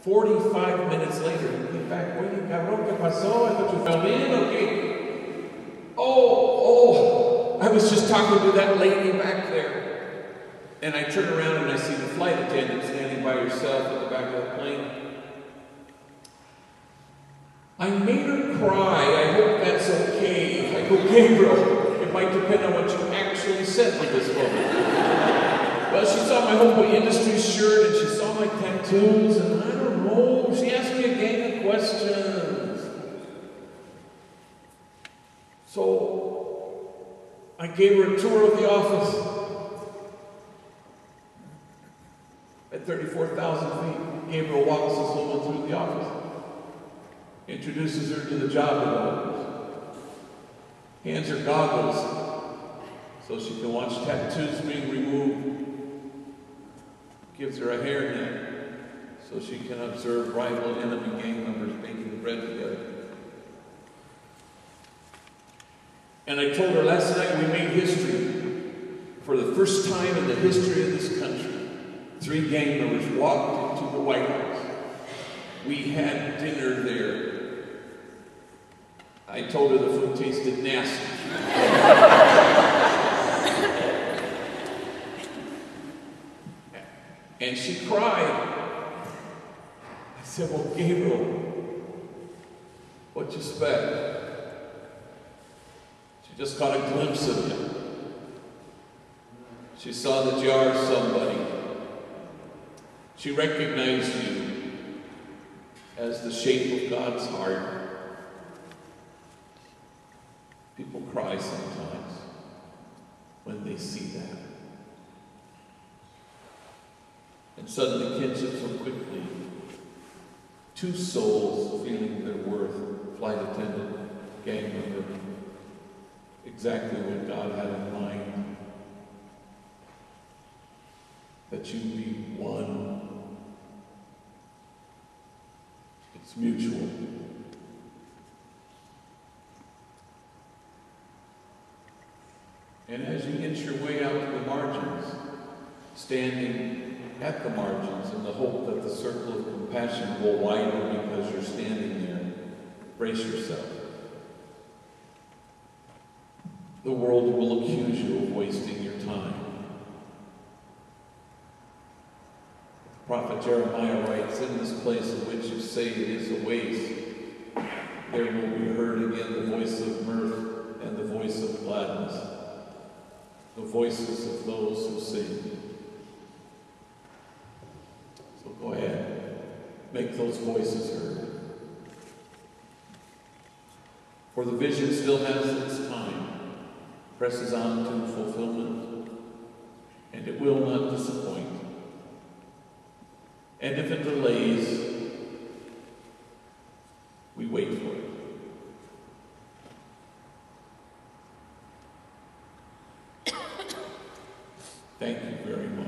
45 minutes later, he came back. Oye, cabrón, ¿qué pasó? I thought you fell in, okay? Oh, I was just talking to that lady back there. And I turn around and I see the flight attendant standing by herself at the back of the plane. I made her cry. I hope that's okay. I go, Gabriel, it might depend on what you actually said to this woman. Well, she saw my Homeboy Industries shirt and she saw my tattoos, and I don't know. She asked me a gang of questions. So I gave her a tour of the office. At 34,000 feet, Gabriel walks this woman through the office. Introduces her to the job developers. Hands her goggles so she can watch tattoos being removed. Gives her a hairnet so she can observe rival enemy gang members baking bread together. And I told her last night we made history. For the first time in the history of this country, 3 gang members walked into the White House. We had dinner there. I told her the food tasted nasty. And she cried. I said, well, Gabriel, what you expect? She just caught a glimpse of you. She saw that you are somebody. She recognized you as the shape of God's heart. People cry sometimes when they see that. And suddenly, kinship so quickly. 2 souls feeling their worth, flight attendant, gang member, exactly what God had in mind. That you be one. It's mutual. And as you inch your way out to the margins, standing at the margins in the hope that the circle of compassion will widen because you're standing there, brace yourself. The world will accuse you of wasting your time. The prophet Jeremiah writes, in this place in which you say it is a waste, there will be heard again the voice of mirth and the voice of gladness, the voices of those who sing. So go ahead, make those voices heard. For the vision still has its time, presses on to fulfillment, and it will not disappoint. And if it delays, we wait for it. Thank you very much.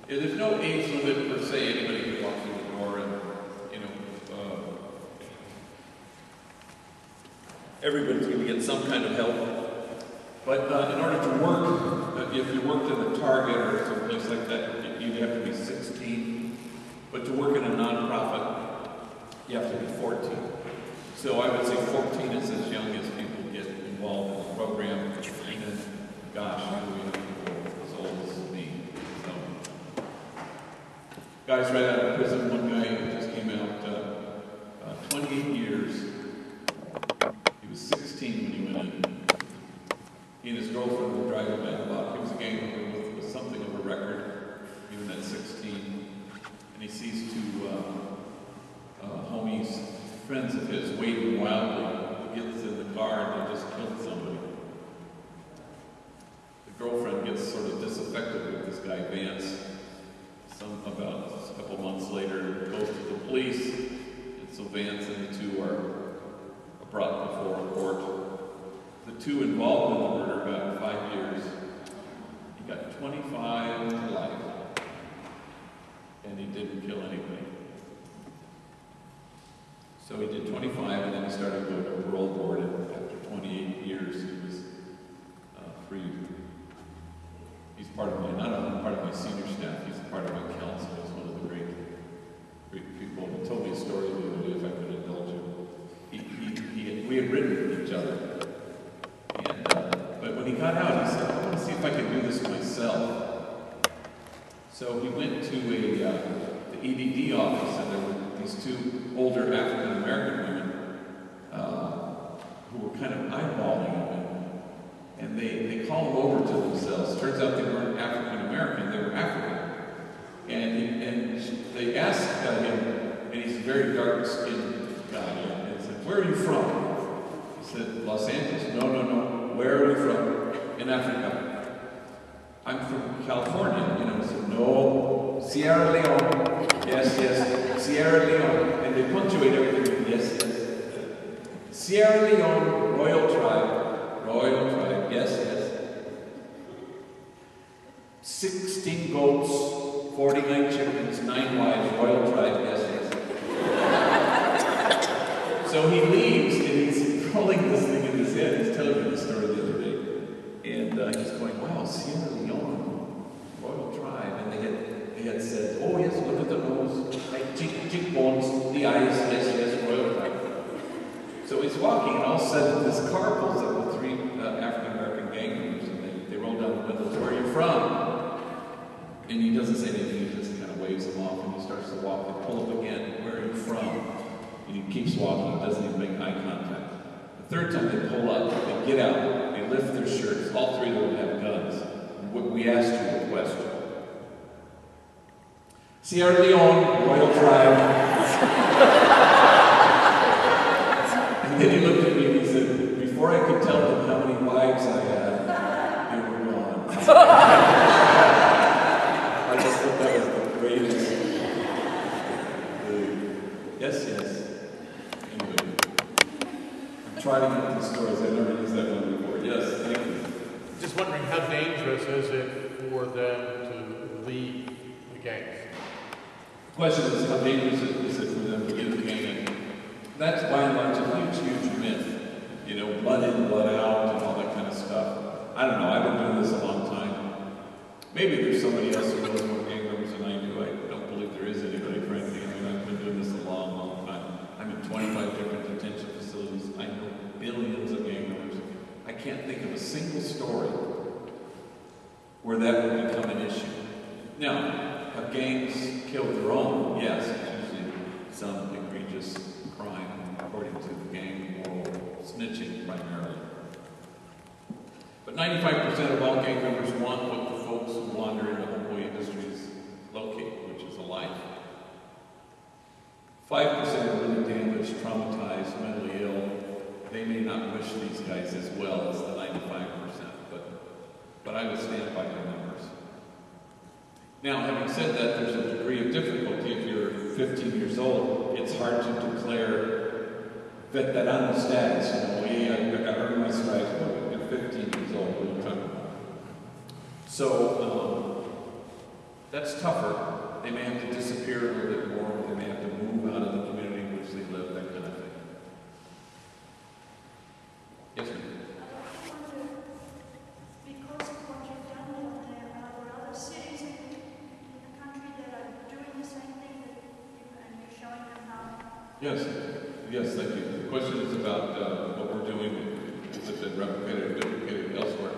There's no age limit per se. Anybody can walk through the door, and everybody's going to get some kind of help. But in order to work, if you worked in a Target or someplace like that, you'd have to be 16. But to work in a nonprofit, you have to be 14. So I would say 14 is as young as people get involved in the program. And then, gosh, we have people as old as me. Guys right out of prison, one guy just came out 28 years. He was 16 when he went in. He and his girlfriend were driving down the block. He was a gang member with something of a record, even at 16. And he sees two homies, friends of his, waiting wildly. He gets in the car and they just killed somebody. The girlfriend gets sort of disaffected with this guy, Vance. About a couple months later, goes to the police, and so Vance and the two are brought before a court. The two involved in the murder got 5 years. He got 25 to life, and he didn't kill anybody. So he did 25, and then he started going to parole board, and after 28 years, he was freed. He's part of my, not only part of my senior staff, he's part of my council. He's one of the great people. He told me a story the other day, if I could indulge him. We had written each other. And, but when he got out, he said, I want to see if I can do this myself. So he went to the EDD office, and there were these two older African American women who were kind of eyeballing him. And they called him over to themselves. Turns out they weren't African American, they were African. And they asked him, and he's a very dark-skinned guy, and they said, where are you from? He said, Los Angeles. No. Where are you from? In Africa. I'm from California. He said, no, Sierra Leone. Yes, Sierra Leone. And they punctuate everything with yes. Sierra Leone, Royal Tribe. Royal tribe, yes. 16 goats, 49 chickens, 9 wives, royal tribe, yes. So he leaves, and he's rolling this thing in his head. He's telling me the story the other day. And he's going, wow, Sierra Leone, royal tribe. And they had said, oh yes, look at the nose, like cheekbones, the eyes, yes, royal tribe. So he's walking, and all of a sudden this car pulls up with 3 African-American gang members, and they roll down the windows. Where are you from? And he doesn't say anything, he just kind of waves them off, and he starts to walk. They pull up again. Where are you from? And he keeps walking, doesn't even make eye contact. The third time they pull up, they get out, they lift their shirts. All 3 of them have guns. We asked you a question. Sierra Leone, royal tribe. And then he looked at me and he said, before I could tell them how many wives I had, they were gone. I just thought that was the greatest. Yes. Anyway, I'm trying to get these stories. I've never used that one before. Yes, thank you. Just wondering, how dangerous is it for them to leave the gangs? The question is, how dangerous is it for them to get in the gang? And that's by and large a huge myth. Blood in, blood out, and all that kind of stuff. I don't know, I've been doing this a long time. Maybe there's somebody else who knows more gang members than I do. I don't believe there is anybody, frankly. I've been doing this a long time. I'm in 25 different detention facilities. I know billions of gang members. I can't think of a single story where that would become an issue. Now, have gangs killed their own? Yes, it's usually some egregious crime, according to the gang moral snitching primarily. But 95% of all gang members want what the folks who wander into homeboy industries locate, which is a life. 5% are really damaged, traumatized, mentally ill. They may not wish these guys as well as the 95%, but I would stand by my numbers. Now, having said that, there's a degree of difficulty. If you're 15 years old, it's hard to declare veterano status. I earned my stripes when you're 15 years old. What are you talking about? So, that's tougher. They may have to disappear a little bit more. They may have to move out of the community in which they live, that kind of thing. Yes, ma'am? Because of what you've done down there, are there other cities in the country that are doing the same thing and you're showing them how? Yes, thank you. The question is about what we're doing. Has it been replicated or duplicated elsewhere?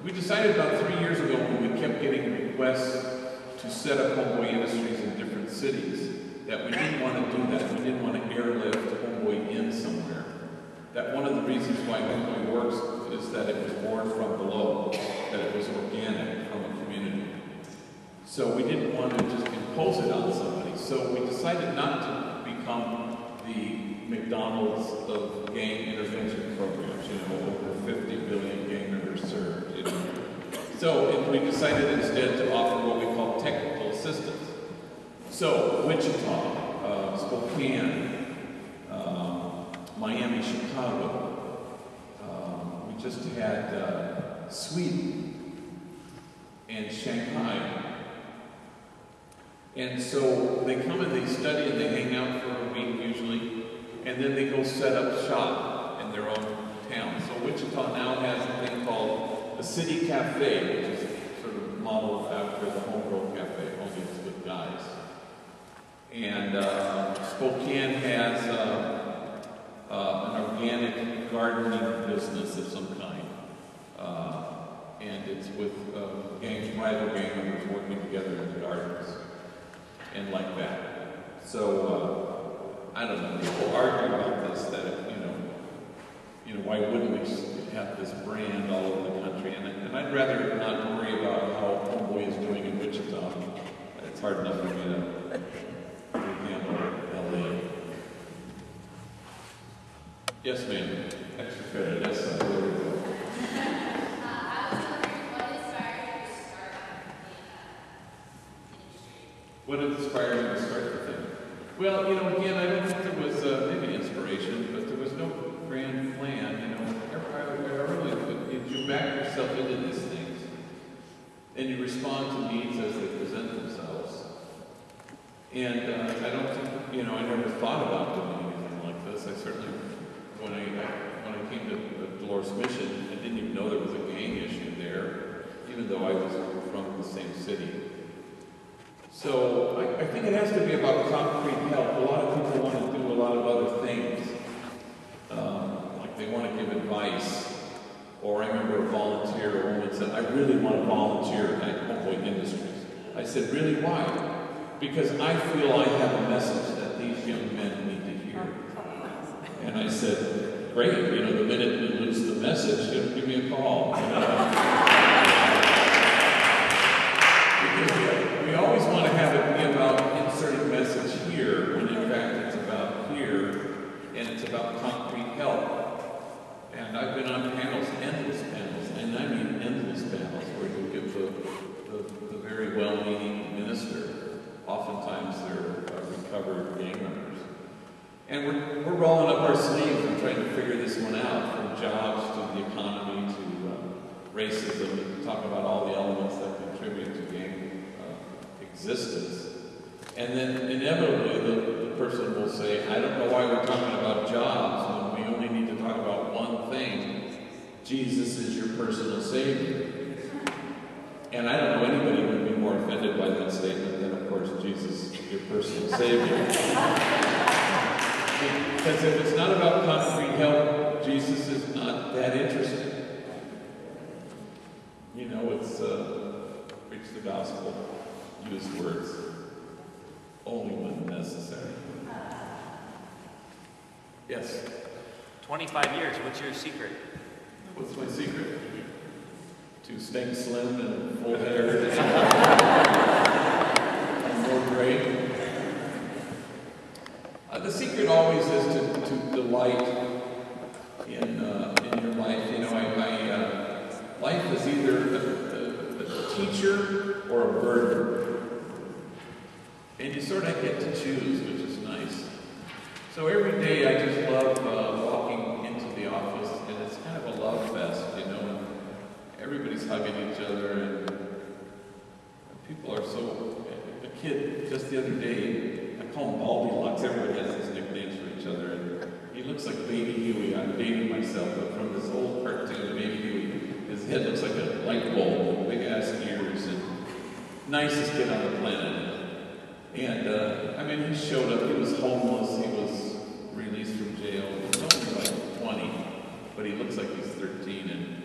We decided about 3 years ago when we kept getting requests to set up homeboy industries in different different cities, that we didn't want to do that. We didn't want to airlift Homeboy in somewhere. That one of the reasons why Homeboy works is that it was born from below, that it was organic from a community. So we didn't want to just impose it on somebody. So we decided not to become the McDonald's of gang intervention programs, over 50 billion gang members served, So we decided instead to offer what we call technical assistance. So Wichita, Spokane, Miami, Chicago, we just had Sweden and Shanghai. And so they come and they study and they hang out for a week usually, and then they go set up shop in their own town. So Wichita now has a thing called the City Cafe, which is sort of modeled after the Homegrown Cafe, only it's with guys. And Spokane has an organic gardening business of some kind. And it's with rival gang members working together in the gardens and like that. So, I don't know, people argue about this, that, why wouldn't we just have this brand all over the country? And I'd rather not worry about how Homeboy is doing in Wichita. It's hard enough for me to handle LA. Yes, ma'am. Extra credit. Yes, there we go. I was wondering, what inspired you to start the industry? What inspired you to start the thing? Well, again, I don't think there was maybe inspiration, but there was no grand plan. You back yourself into these things, and you respond to needs as they present themselves. And I don't think, I never thought about doing anything like this. I certainly, when I came to Dolores Mission, I didn't even know there was a gang issue there, even though I was from the same city. So I think it has to be about concrete help. A lot of people want to do a lot of other things. Like they want to give advice. Or I remember a volunteer, a woman said, I really want to volunteer at Homeboy Industries. I said, really, why? Because I feel I have a message that these young men need to hear. And I said, great, the minute you lose the message, give me a call. Because we always want to have it be about inserting message here, when in fact it's about here, and it's about concrete help. And I've been on panels, endless panels, and I mean endless panels, where you give the very well-meaning minister. Oftentimes they're recovered gang members. And we're rolling up our sleeves and trying to figure this one out, from jobs to the economy to racism, and talk about all the elements that contribute to gang existence. And then inevitably the person will say, I don't know why we're talking about jobs when we only need to talk about one thing. Jesus is your personal Savior. And I don't know anybody who would be more offended by that statement than, of course, Jesus is your personal Savior. Because if it's not about concrete help, Jesus is not that interested. It's preach the gospel, use words, only when necessary. Yes? 25 years, what's your secret? What's my secret? To staying slim and full hair. And more gray. The secret always is to delight in your life. Life is either a teacher or a burden. And you sort of get to choose, which is nice. So every day I just love walking into the office, and it's kind of a love fest, and everybody's hugging each other, and people are so... A kid, just the other day, I call him Goldilocks, everybody has these nicknames for each other, and he looks like Baby Huey. I'm dating myself, but from this old cartoon, Baby Huey, his head looks like a light bulb with big-ass ears, and nicest kid on the planet. And, he showed up. He was homeless. He was released from jail. He was only like 20, but he looks like he's 13. And